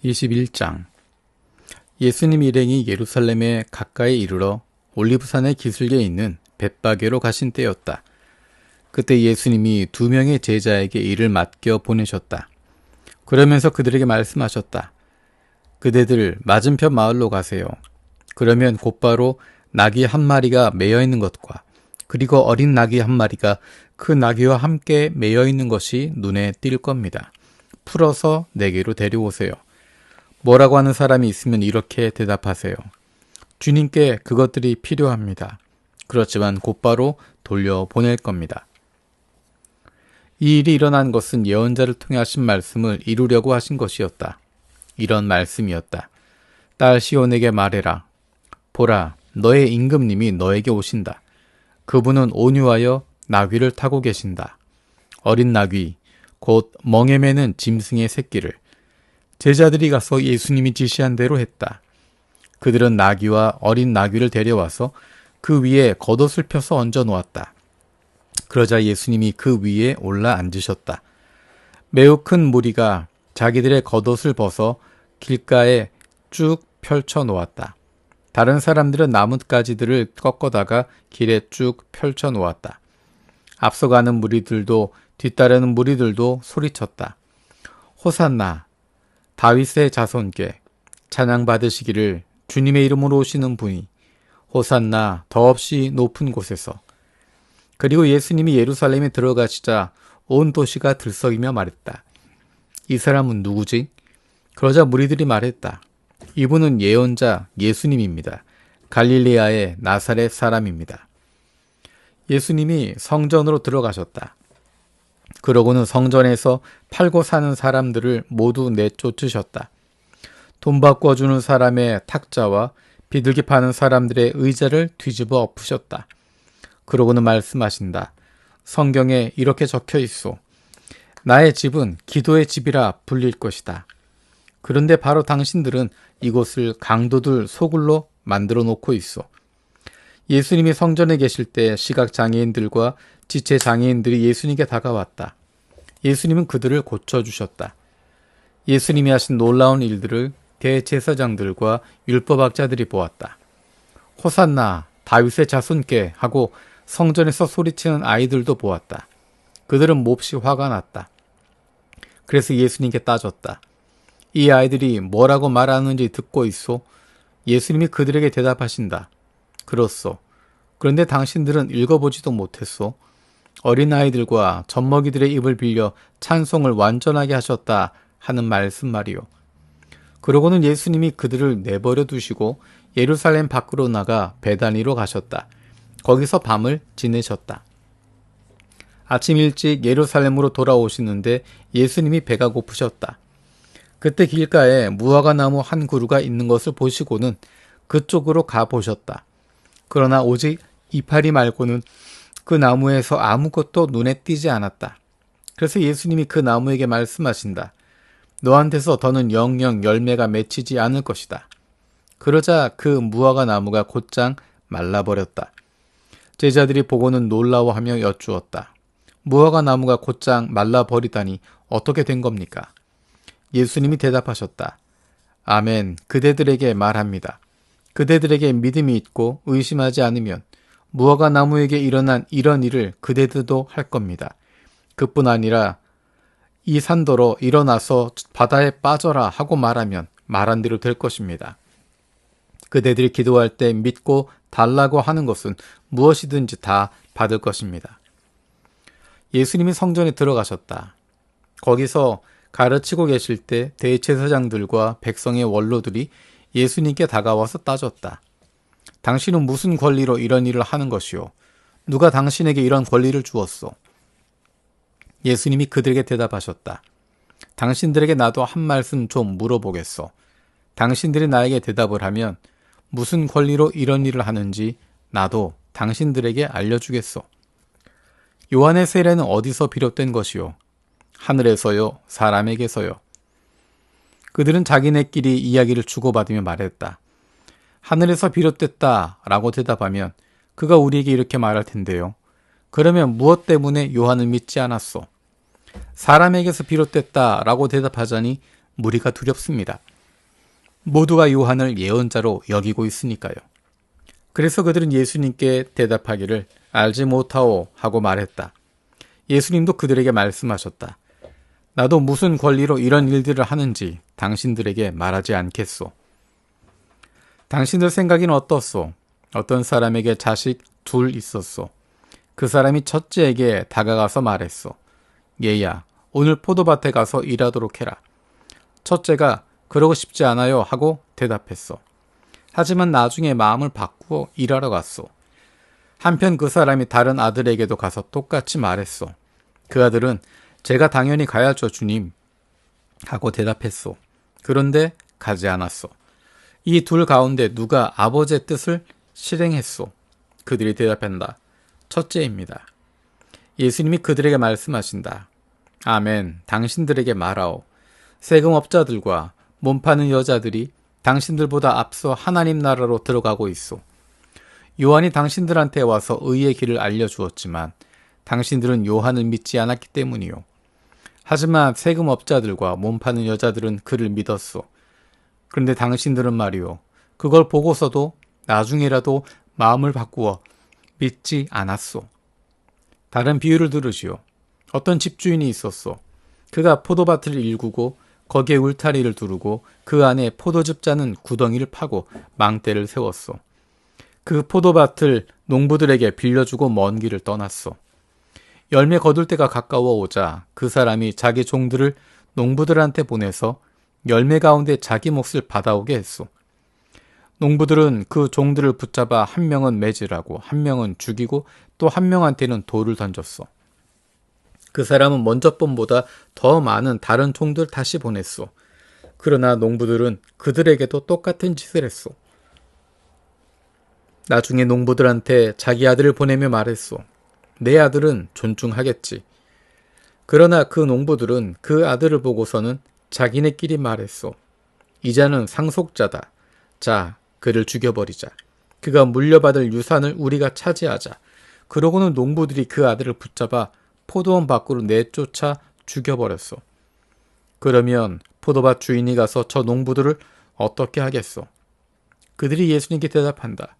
21장 예수님 일행이 예루살렘에 가까이 이르러 올리브산의 기슭에 있는 벳바게로 가신 때였다. 그때 예수님이 2명의 제자에게 일을 맡겨 보내셨다. 그러면서 그들에게 말씀하셨다. 그대들 맞은편 마을로 가세요. 그러면 곧바로 나귀 한 마리가 매여 있는 것과 그리고 어린 나귀 한 마리가 그 나귀와 함께 매여 있는 것이 눈에 띌 겁니다. 풀어서 내게로 데려오세요. 뭐라고 하는 사람이 있으면 이렇게 대답하세요. 주님께 그것들이 필요합니다. 그렇지만 곧바로 돌려보낼 겁니다. 이 일이 일어난 것은 예언자를 통해 하신 말씀을 이루려고 하신 것이었다. 이런 말씀이었다. 딸 시온에게 말해라. 보라, 너의 임금님이 너에게 오신다. 그분은 온유하여 나귀를 타고 계신다. 어린 나귀, 곧 멍에 매는 짐승의 새끼를. 제자들이 가서 예수님이 지시한 대로 했다. 그들은 나귀와 어린 나귀를 데려와서 그 위에 겉옷을 펴서 얹어 놓았다. 그러자 예수님이 그 위에 올라 앉으셨다. 매우 큰 무리가 자기들의 겉옷을 벗어 길가에 쭉 펼쳐 놓았다. 다른 사람들은 나뭇가지들을 꺾어다가 길에 쭉 펼쳐 놓았다. 앞서가는 무리들도 뒤따르는 무리들도 소리쳤다. 호산나, 다윗의 자손께 찬양 받으시기를 주님의 이름으로 오시는 분이 호산나 더없이 높은 곳에서. 그리고 예수님이 예루살렘에 들어가시자 온 도시가 들썩이며 말했다. 이 사람은 누구지? 그러자 무리들이 말했다. 이분은 예언자 예수님입니다. 갈릴레아의 나사렛 사람입니다. 예수님이 성전으로 들어가셨다. 그러고는 성전에서 팔고 사는 사람들을 모두 내쫓으셨다. 돈 바꿔주는 사람의 탁자와 비둘기 파는 사람들의 의자를 뒤집어 엎으셨다. 그러고는 말씀하신다. 성경에 이렇게 적혀 있소. 나의 집은 기도의 집이라 불릴 것이다. 그런데 바로 당신들은 이곳을 강도들 소굴로 만들어 놓고 있소. 예수님이 성전에 계실 때 시각장애인들과 지체장애인들이 예수님께 다가왔다. 예수님은 그들을 고쳐주셨다. 예수님이 하신 놀라운 일들을 대제사장들과 율법학자들이 보았다. 호산나 다윗의 자손께 하고 성전에서 소리치는 아이들도 보았다. 그들은 몹시 화가 났다. 그래서 예수님께 따졌다. 이 아이들이 뭐라고 말하는지 듣고 있소? 예수님이 그들에게 대답하신다. 그렇소. 그런데 당신들은 읽어보지도 못했소. 어린아이들과 젖먹이들의 입을 빌려 찬송을 완전하게 하셨다 하는 말씀 말이요. 그러고는 예수님이 그들을 내버려 두시고 예루살렘 밖으로 나가 베다니로 가셨다. 거기서 밤을 지내셨다. 아침 일찍 예루살렘으로 돌아오시는데 예수님이 배가 고프셨다. 그때 길가에 무화과 나무 한 그루가 있는 것을 보시고는 그쪽으로 가보셨다. 그러나 오직 이파리 말고는 그 나무에서 아무것도 눈에 띄지 않았다. 그래서 예수님이 그 나무에게 말씀하신다. 너한테서 더는 영영 열매가 맺히지 않을 것이다. 그러자 그 무화과 나무가 곧장 말라버렸다. 제자들이 보고는 놀라워하며 여쭈었다. 무화과 나무가 곧장 말라버리다니 어떻게 된 겁니까? 예수님이 대답하셨다. 아멘, 그대들에게 말합니다. 그대들에게 믿음이 있고 의심하지 않으면 무화과 나무에게 일어난 이런 일을 그대들도 할 겁니다. 그뿐 아니라 이 산더러 일어나서 바다에 빠져라 하고 말하면 말한 대로 될 것입니다. 그대들이 기도할 때 믿고 달라고 하는 것은 무엇이든지 다 받을 것입니다. 예수님이 성전에 들어가셨다. 거기서 가르치고 계실 때 대제사장들과 백성의 원로들이 예수님께 다가와서 따졌다. 당신은 무슨 권리로 이런 일을 하는 것이오? 누가 당신에게 이런 권리를 주었소? 예수님이 그들에게 대답하셨다. 당신들에게 나도 한 말씀 좀 물어보겠소. 당신들이 나에게 대답을 하면 무슨 권리로 이런 일을 하는지 나도 당신들에게 알려주겠소. 요한의 세례는 어디서 비롯된 것이오? 하늘에서요? 사람에게서요? 그들은 자기네끼리 이야기를 주고받으며 말했다. 하늘에서 비롯됐다 라고 대답하면 그가 우리에게 이렇게 말할 텐데요. 그러면 무엇 때문에 요한을 믿지 않았소? 사람에게서 비롯됐다 라고 대답하자니 무리가 두렵습니다. 모두가 요한을 예언자로 여기고 있으니까요. 그래서 그들은 예수님께 대답하기를 알지 못하오 하고 말했다. 예수님도 그들에게 말씀하셨다. 나도 무슨 권리로 이런 일들을 하는지 당신들에게 말하지 않겠소. 당신들 생각에는 어떻소? 어떤 사람에게 자식 둘 있었소. 그 사람이 첫째에게 다가가서 말했소. 얘야, 오늘 포도밭에 가서 일하도록 해라. 첫째가 그러고 싶지 않아요 하고 대답했소. 하지만 나중에 마음을 바꾸어 일하러 갔소. 한편 그 사람이 다른 아들에게도 가서 똑같이 말했소. 그 아들은 제가 당연히 가야죠 주님 하고 대답했소. 그런데 가지 않았소. 이 둘 가운데 누가 아버지의 뜻을 실행했소? 그들이 대답한다. 첫째입니다. 예수님이 그들에게 말씀하신다. 아멘, 당신들에게 말하오. 세금업자들과 몸 파는 여자들이 당신들보다 앞서 하나님 나라로 들어가고 있소. 요한이 당신들한테 와서 의의 길을 알려주었지만 당신들은 요한을 믿지 않았기 때문이요. 하지만 세금업자들과 몸 파는 여자들은 그를 믿었소. 그런데 당신들은 말이요. 그걸 보고서도 나중에라도 마음을 바꾸어 믿지 않았소. 다른 비유를 들으시오. 어떤 집주인이 있었소. 그가 포도밭을 일구고 거기에 울타리를 두르고 그 안에 포도즙 짜는 구덩이를 파고 망대를 세웠소. 그 포도밭을 농부들에게 빌려주고 먼 길을 떠났소. 열매 거둘 때가 가까워 오자 그 사람이 자기 종들을 농부들한테 보내서 열매 가운데 자기 몫을 받아오게 했소. 농부들은 그 종들을 붙잡아 한 명은 매질하고 한 명은 죽이고 또 한 명한테는 돌을 던졌소. 그 사람은 먼저 번보다 더 많은 다른 종들 다시 보냈소. 그러나 농부들은 그들에게도 똑같은 짓을 했소. 나중에 농부들한테 자기 아들을 보내며 말했소. 내 아들은 존중하겠지. 그러나 그 농부들은 그 아들을 보고서는 자기네끼리 말했소. 이 자는 상속자다. 자, 그를 죽여버리자. 그가 물려받을 유산을 우리가 차지하자. 그러고는 농부들이 그 아들을 붙잡아 포도원 밖으로 내쫓아 죽여버렸소. 그러면 포도밭 주인이 가서 저 농부들을 어떻게 하겠소? 그들이 예수님께 대답한다.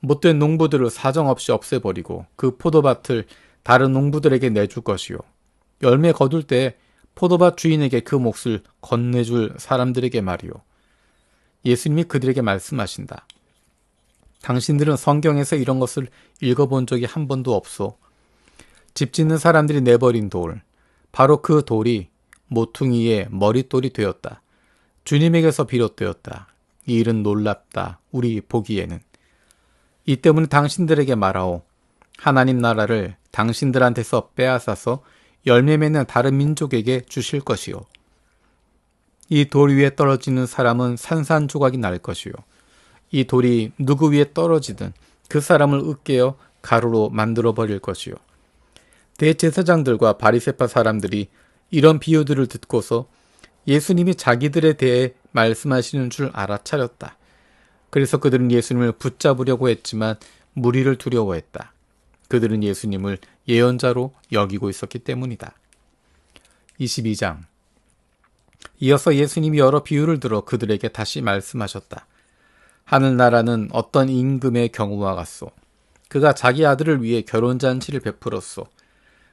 못된 농부들을 사정없이 없애버리고 그 포도밭을 다른 농부들에게 내줄 것이요. 열매 거둘 때 포도밭 주인에게 그 몫을 건네줄 사람들에게 말이요. 예수님이 그들에게 말씀하신다. 당신들은 성경에서 이런 것을 읽어본 적이 한 번도 없소. 집 짓는 사람들이 내버린 돌, 바로 그 돌이 모퉁이의 머릿돌이 되었다. 주님에게서 비롯되었다. 이 일은 놀랍다. 우리 보기에는. 이 때문에 당신들에게 말하오. 하나님 나라를 당신들한테서 빼앗아서 열매 맺는 다른 민족에게 주실 것이요. 이 돌 위에 떨어지는 사람은 산산조각이 날 것이요. 이 돌이 누구 위에 떨어지든 그 사람을 으깨어 가루로 만들어 버릴 것이요. 대제사장들과 바리새파 사람들이 이런 비유들을 듣고서 예수님이 자기들에 대해 말씀하시는 줄 알아차렸다. 그래서 그들은 예수님을 붙잡으려고 했지만 무리를 두려워했다. 그들은 예수님을 예언자로 여기고 있었기 때문이다. 22장. 이어서 예수님이 여러 비유를 들어 그들에게 다시 말씀하셨다. 하늘나라는 어떤 임금의 경우와 같소. 그가 자기 아들을 위해 결혼잔치를 베풀었소.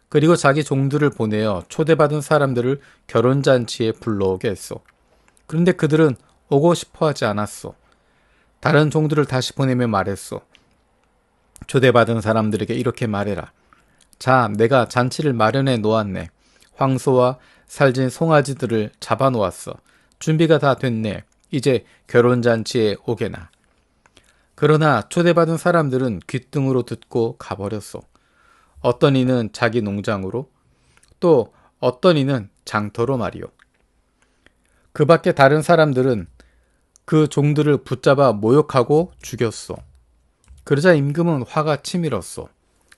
그리고 자기 종들을 보내어 초대받은 사람들을 결혼잔치에 불러오게 했소. 그런데 그들은 오고 싶어 하지 않았소. 다른 종들을 다시 보내며 말했소. 초대받은 사람들에게 이렇게 말해라. 자, 내가 잔치를 마련해 놓았네. 황소와 살진 송아지들을 잡아 놓았어. 준비가 다 됐네. 이제 결혼잔치에 오게나. 그러나 초대받은 사람들은 귓등으로 듣고 가버렸소. 어떤 이는 자기 농장으로, 또 어떤 이는 장터로 말이요. 그 밖에 다른 사람들은 그 종들을 붙잡아 모욕하고 죽였소. 그러자 임금은 화가 치밀었소.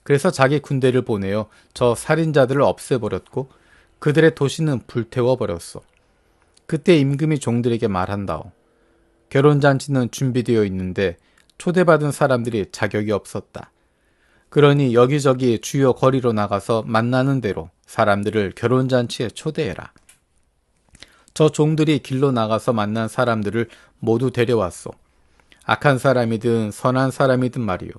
그래서 자기 군대를 보내어 저 살인자들을 없애버렸고 그들의 도시는 불태워버렸소. 그때 임금이 종들에게 말한다오. 결혼잔치는 준비되어 있는데 초대받은 사람들이 자격이 없었다. 그러니 여기저기 주요 거리로 나가서 만나는 대로 사람들을 결혼잔치에 초대해라. 저 종들이 길로 나가서 만난 사람들을 모두 데려왔소. 악한 사람이든 선한 사람이든 말이요.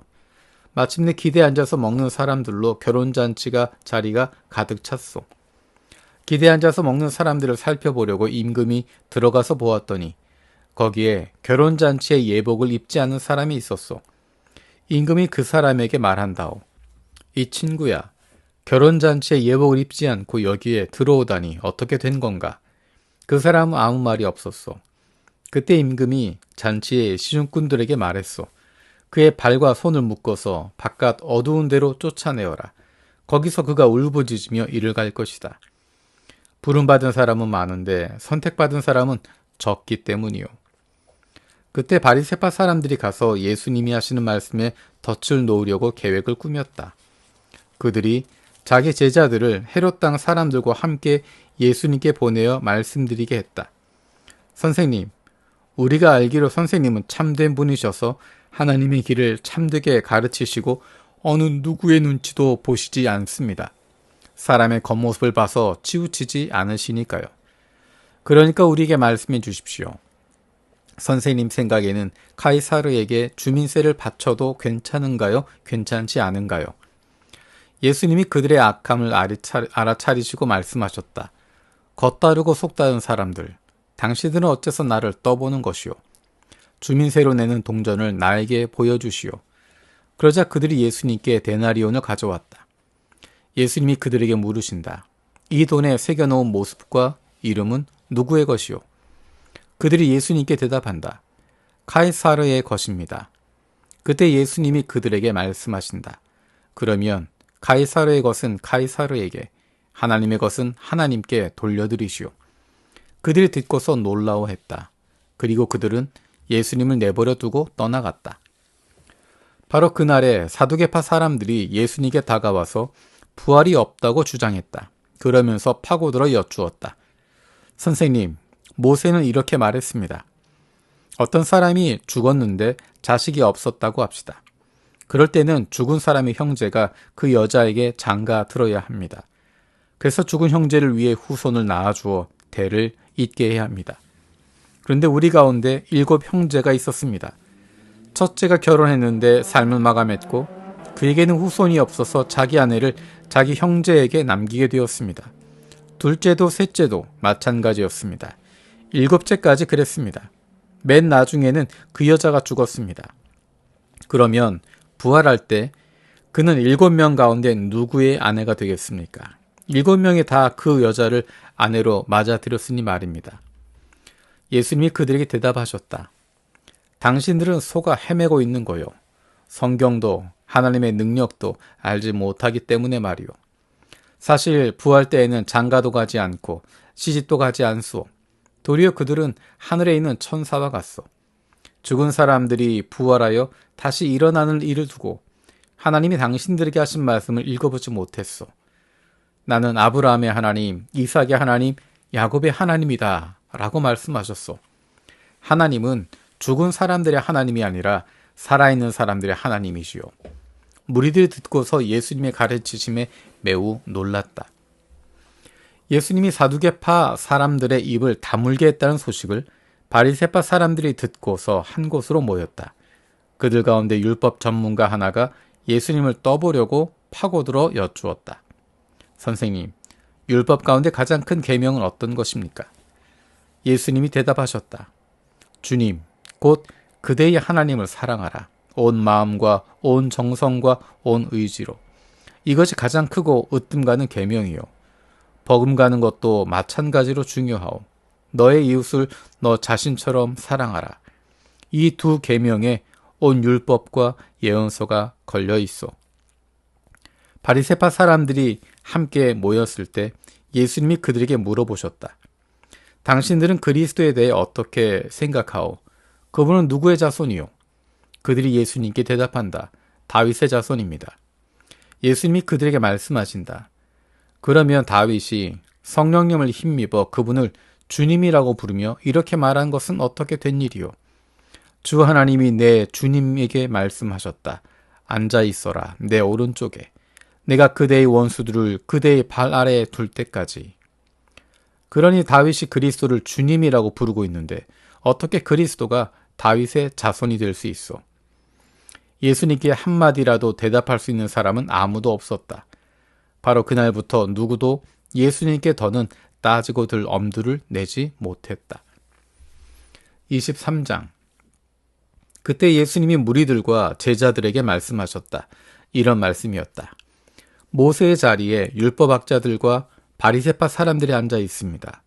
마침내 기대에 앉아서 먹는 사람들로 결혼잔치가 자리가 가득 찼소. 기대에 앉아서 먹는 사람들을 살펴보려고 임금이 들어가서 보았더니 거기에 결혼잔치의 예복을 입지 않은 사람이 있었소. 임금이 그 사람에게 말한다오. 이 친구야, 결혼잔치에 예복을 입지 않고 여기에 들어오다니 어떻게 된 건가? 그 사람은 아무 말이 없었소. 그때 임금이 잔치의 시중꾼들에게 말했소. 그의 발과 손을 묶어서 바깥 어두운 데로 쫓아내어라. 거기서 그가 울부짖으며 이를 갈 것이다. 부름받은 사람은 많은데 선택받은 사람은 적기 때문이요. 그때 바리새파 사람들이 가서 예수님이 하시는 말씀에 덫을 놓으려고 계획을 꾸몄다. 그들이 자기 제자들을 헤롯 땅 사람들과 함께 예수님께 보내어 말씀드리게 했다. 선생님, 우리가 알기로 선생님은 참된 분이셔서 하나님의 길을 참되게 가르치시고 어느 누구의 눈치도 보시지 않습니다. 사람의 겉모습을 봐서 치우치지 않으시니까요. 그러니까 우리에게 말씀해 주십시오. 선생님 생각에는 카이사르에게 주민세를 바쳐도 괜찮은가요? 괜찮지 않은가요? 예수님이 그들의 악함을 알아차리시고 말씀하셨다. 겉다르고 속다른 사람들, 당신들은 어째서 나를 떠보는 것이오? 주민세로 내는 동전을 나에게 보여주시오. 그러자 그들이 예수님께 데나리온을 가져왔다. 예수님이 그들에게 물으신다. 이 돈에 새겨놓은 모습과 이름은 누구의 것이오? 그들이 예수님께 대답한다. 카이사르의 것입니다. 그때 예수님이 그들에게 말씀하신다. 그러면 카이사르의 것은 카이사르에게, 하나님의 것은 하나님께 돌려드리시오. 그들이 듣고서 놀라워했다. 그리고 그들은 예수님을 내버려 두고 떠나갔다. 바로 그날에 사두개파 사람들이 예수님께 다가와서 부활이 없다고 주장했다. 그러면서 파고들어 여쭈었다. 선생님, 모세는 이렇게 말했습니다. 어떤 사람이 죽었는데 자식이 없었다고 합시다. 그럴 때는 죽은 사람의 형제가 그 여자에게 장가 들어야 합니다. 그래서 죽은 형제를 위해 후손을 낳아주어 대를 잇게 해야 합니다. 그런데 우리 가운데 7 형제가 있었습니다. 첫째가 결혼했는데 삶을 마감했고 그에게는 후손이 없어서 자기 아내를 자기 형제에게 남기게 되었습니다. 둘째도 셋째도 마찬가지였습니다. 7째까지 그랬습니다. 맨 나중에는 그 여자가 죽었습니다. 그러면 부활할 때 그는 7명 가운데 누구의 아내가 되겠습니까? 7명이 다 그 여자를 아내로 맞아들였으니 말입니다. 예수님이 그들에게 대답하셨다. 당신들은 속아 헤매고 있는 거요. 성경도 하나님의 능력도 알지 못하기 때문에 말이요. 사실 부활 때에는 장가도 가지 않고 시집도 가지 않소. 도리어 그들은 하늘에 있는 천사와 같소. 죽은 사람들이 부활하여 다시 일어나는 일을 두고 하나님이 당신들에게 하신 말씀을 읽어보지 못했소. 나는 아브라함의 하나님, 이삭의 하나님, 야곱의 하나님이다 라고 말씀하셨소. 하나님은 죽은 사람들의 하나님이 아니라 살아있는 사람들의 하나님이시오. 무리들이 듣고서 예수님의 가르치심에 매우 놀랐다. 예수님이 사두개파 사람들의 입을 다물게 했다는 소식을 바리새파 사람들이 듣고서 한 곳으로 모였다. 그들 가운데 율법 전문가 하나가 예수님을 떠보려고 파고들어 여쭈었다. 선생님, 율법 가운데 가장 큰 계명은 어떤 것입니까? 예수님이 대답하셨다. 주님, 곧 그대의 하나님을 사랑하라. 온 마음과 온 정성과 온 의지로. 이것이 가장 크고 으뜸가는 계명이요. 버금가는 것도 마찬가지로 중요하오. 너의 이웃을 너 자신처럼 사랑하라. 이 두 계명에 온 율법과 예언서가 걸려 있어. 바리새파 사람들이 함께 모였을 때 예수님이 그들에게 물어보셨다. 당신들은 그리스도에 대해 어떻게 생각하오? 그분은 누구의 자손이요? 그들이 예수님께 대답한다. 다윗의 자손입니다. 예수님이 그들에게 말씀하신다. 그러면 다윗이 성령님을 힘입어 그분을 주님이라고 부르며 이렇게 말한 것은 어떻게 된 일이요? 주 하나님이 내 주님에게 말씀하셨다. 앉아 있어라. 내 오른쪽에. 내가 그대의 원수들을 그대의 발 아래에 둘 때까지. 그러니 다윗이 그리스도를 주님이라고 부르고 있는데 어떻게 그리스도가 다윗의 자손이 될 수 있어? 예수님께 한마디라도 대답할 수 있는 사람은 아무도 없었다. 바로 그날부터 누구도 예수님께 더는 따지고 들 엄두를 내지 못했다. 23장. 그때 예수님이 무리들과 제자들에게 말씀하셨다. 이런 말씀이었다. 모세의 자리에 율법학자들과 바리새파 사람들이 앉아 있습니다.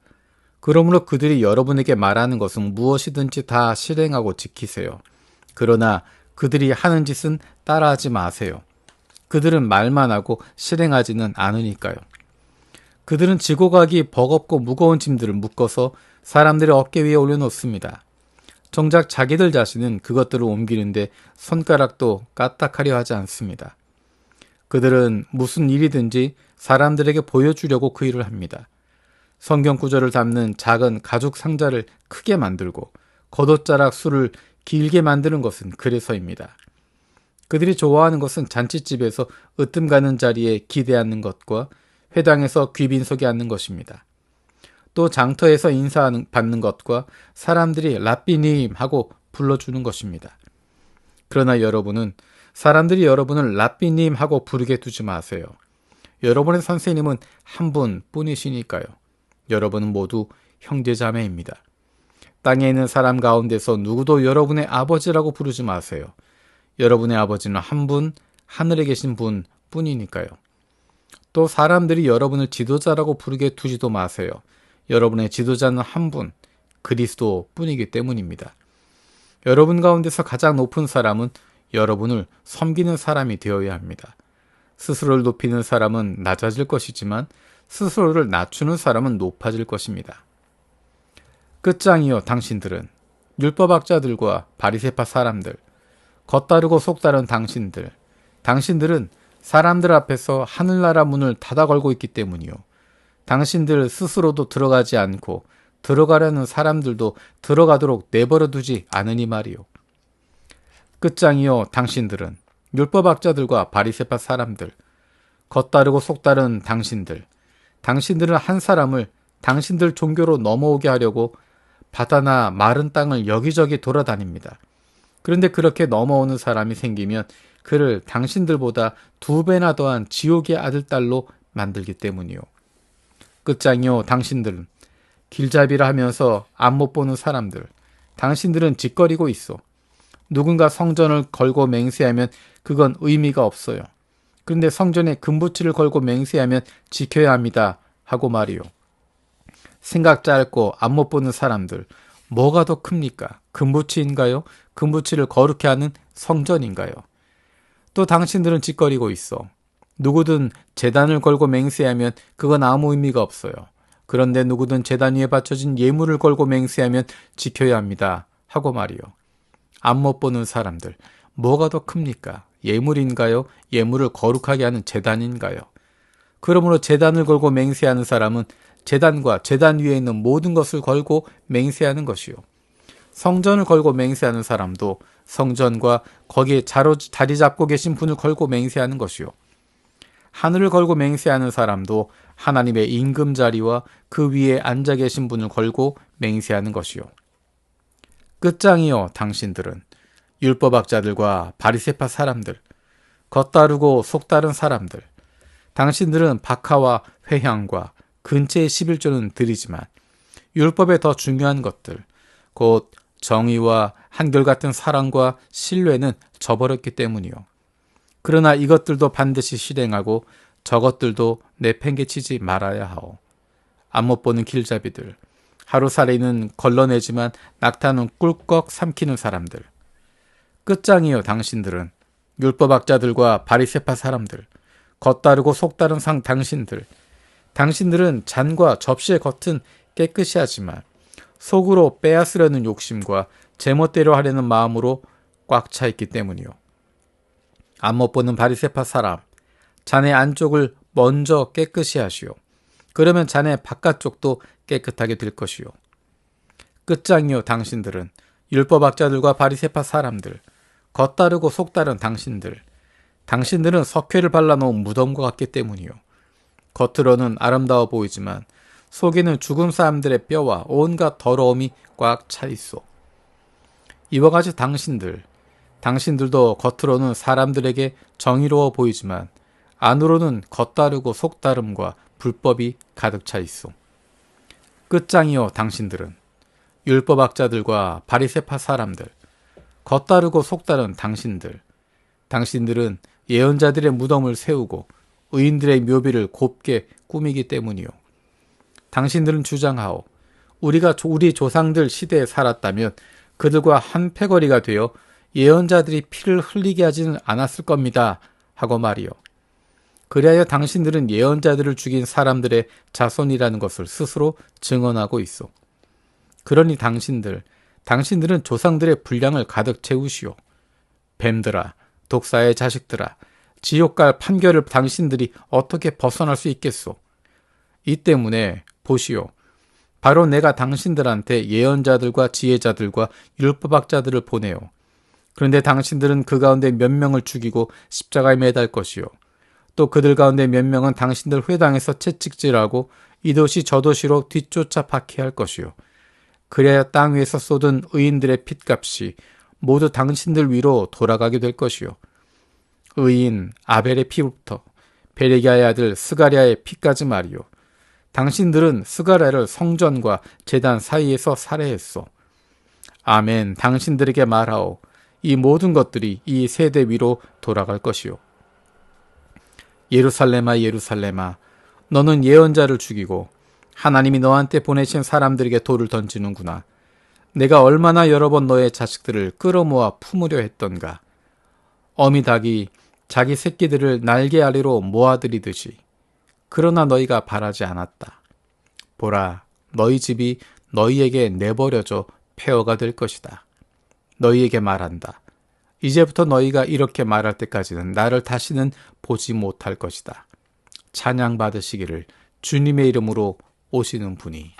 그러므로 그들이 여러분에게 말하는 것은 무엇이든지 다 실행하고 지키세요. 그러나 그들이 하는 짓은 따라하지 마세요. 그들은 말만 하고 실행하지는 않으니까요. 그들은 지고 가기 버겁고 무거운 짐들을 묶어서 사람들의 어깨 위에 올려놓습니다. 정작 자기들 자신은 그것들을 옮기는데 손가락도 까딱하려 하지 않습니다. 그들은 무슨 일이든지 사람들에게 보여주려고 그 일을 합니다. 성경 구절을 담는 작은 가죽 상자를 크게 만들고 겉옷자락 술을 길게 만드는 것은 그래서입니다. 그들이 좋아하는 것은 잔치집에서 으뜸 가는 자리에 기대 앉는 것과 회당에서 귀빈석에 앉는 것입니다. 또 장터에서 인사받는 것과 사람들이 랍비님 하고 불러주는 것입니다. 그러나 여러분은 사람들이 여러분을 랍비님 하고 부르게 두지 마세요. 여러분의 선생님은 한 분뿐이시니까요. 여러분은 모두 형제자매입니다. 땅에 있는 사람 가운데서 누구도 여러분의 아버지라고 부르지 마세요. 여러분의 아버지는 한 분, 하늘에 계신 분 뿐이니까요. 또 사람들이 여러분을 지도자라고 부르게 두지도 마세요. 여러분의 지도자는 한 분, 그리스도 뿐이기 때문입니다. 여러분 가운데서 가장 높은 사람은 여러분을 섬기는 사람이 되어야 합니다. 스스로를 높이는 사람은 낮아질 것이지만 스스로를 낮추는 사람은 높아질 것입니다. 끝장이여 당신들은 율법학자들과 바리새파 사람들, 겉다르고 속다른 당신들은 사람들 앞에서 하늘나라 문을 닫아 걸고 있기 때문이요. 당신들 스스로도 들어가지 않고 들어가려는 사람들도 들어가도록 내버려 두지 않으니 말이요. 끝장이여 당신들은 율법학자들과 바리새파 사람들, 겉다르고 속다른 당신들은 한 사람을 당신들 종교로 넘어오게 하려고 바다나 마른 땅을 여기저기 돌아다닙니다. 그런데 그렇게 넘어오는 사람이 생기면 그를 당신들보다 2배나 더한 지옥의 아들, 딸로 만들기 때문이요. 끝장이요 당신들은 길잡이라 하면서 안 못 보는 사람들, 당신들은 짓거리고 있어. 누군가 성전을 걸고 맹세하면 그건 의미가 없어요. 그런데 성전에 금붙이를 걸고 맹세하면 지켜야 합니다 하고 말이요. 생각 짧고 안 못 보는 사람들, 뭐가 더 큽니까? 금붙이인가요? 금붙이를 거룩해 하는 성전인가요? 또 당신들은 짓거리고 있어. 누구든 제단을 걸고 맹세하면 그건 아무 의미가 없어요. 그런데 누구든 제단 위에 바쳐진 예물을 걸고 맹세하면 지켜야 합니다 하고 말이요. 안 못 보는 사람들, 뭐가 더 큽니까? 예물인가요? 예물을 거룩하게 하는 제단인가요? 그러므로 제단을 걸고 맹세하는 사람은 제단과 제단 위에 있는 모든 것을 걸고 맹세하는 것이요. 성전을 걸고 맹세하는 사람도 성전과 거기에 자리 잡고 계신 분을 걸고 맹세하는 것이요. 하늘을 걸고 맹세하는 사람도 하나님의 임금자리와 그 위에 앉아 계신 분을 걸고 맹세하는 것이요. 끝장이여 당신들은 율법학자들과 바리새파 사람들, 겉다르고 속다른 사람들, 당신들은 박하와 회향과 근처의 11조는 드리지만 율법에 더 중요한 것들, 곧 정의와 한결같은 사랑과 신뢰는 저버렸기 때문이요. 그러나 이것들도 반드시 실행하고 저것들도 내팽개치지 말아야 하오. 안 못 보는 길잡이들, 하루살이는 걸러내지만 낙타는 꿀꺽 삼키는 사람들, 끝장이요 당신들은 율법학자들과 바리새파 사람들, 겉다르고 속다른 당신들은 잔과 접시의 겉은 깨끗이 하지만 속으로 빼앗으려는 욕심과 제멋대로 하려는 마음으로 꽉 차 있기 때문이요. 안 못 보는 바리새파 사람, 자네 안쪽을 먼저 깨끗이 하시오. 그러면 자네 바깥쪽도 깨끗하게 될 것이요. 끝장이요 당신들은 율법학자들과 바리새파 사람들, 겉다르고 속다른 당신들은 석회를 발라놓은 무덤과 같기 때문이요. 겉으로는 아름다워 보이지만 속에는 죽은 사람들의 뼈와 온갖 더러움이 꽉 차 있어. 이와 같이 당신들도 겉으로는 사람들에게 정의로워 보이지만 안으로는 겉다르고 속다름과 불법이 가득 차 있어. 끝장이요 당신들은 율법학자들과 바리새파 사람들, 겉다르고 속다른 당신들은 예언자들의 무덤을 세우고 의인들의 묘비를 곱게 꾸미기 때문이요. 당신들은 주장하오. 우리가 우리 조상들 시대에 살았다면 그들과 한 패거리가 되어 예언자들이 피를 흘리게 하지는 않았을 겁니다. 하고 말이요. 그리하여 당신들은 예언자들을 죽인 사람들의 자손이라는 것을 스스로 증언하고 있어. 그러니 당신들은 조상들의 분량을 가득 채우시오. 뱀들아, 독사의 자식들아, 지옥 갈 판결을 당신들이 어떻게 벗어날 수 있겠소? 이 때문에 보시오. 바로 내가 당신들한테 예언자들과 지혜자들과 율법학자들을 보내요. 그런데 당신들은 그 가운데 몇 명을 죽이고 십자가에 매달 것이요. 또 그들 가운데 몇 명은 당신들 회당에서 채찍질하고 이 도시 저 도시로 뒤쫓아 박해할 것이요. 그래야 땅 위에서 쏟은 의인들의 핏값이 모두 당신들 위로 돌아가게 될 것이요. 의인 아벨의 피부부터 베레기야의 아들 스가랴의 피까지 말이요. 당신들은 스가랴를 성전과 제단 사이에서 살해했소. 아멘, 당신들에게 말하오. 이 모든 것들이 이 세대 위로 돌아갈 것이요. 예루살렘아, 예루살렘아, 너는 예언자를 죽이고 하나님이 너한테 보내신 사람들에게 돌을 던지는구나. 내가 얼마나 여러 번 너의 자식들을 끌어모아 품으려 했던가. 어미닭이 자기 새끼들을 날개 아래로 모아들이듯이. 그러나 너희가 바라지 않았다. 보라, 너희 집이 너희에게 내버려져 폐허가 될 것이다. 너희에게 말한다. 이제부터 너희가 이렇게 말할 때까지는 나를 다시는 보지 못할 것이다. 찬양 받으시기를 주님의 이름으로 오시는 분이.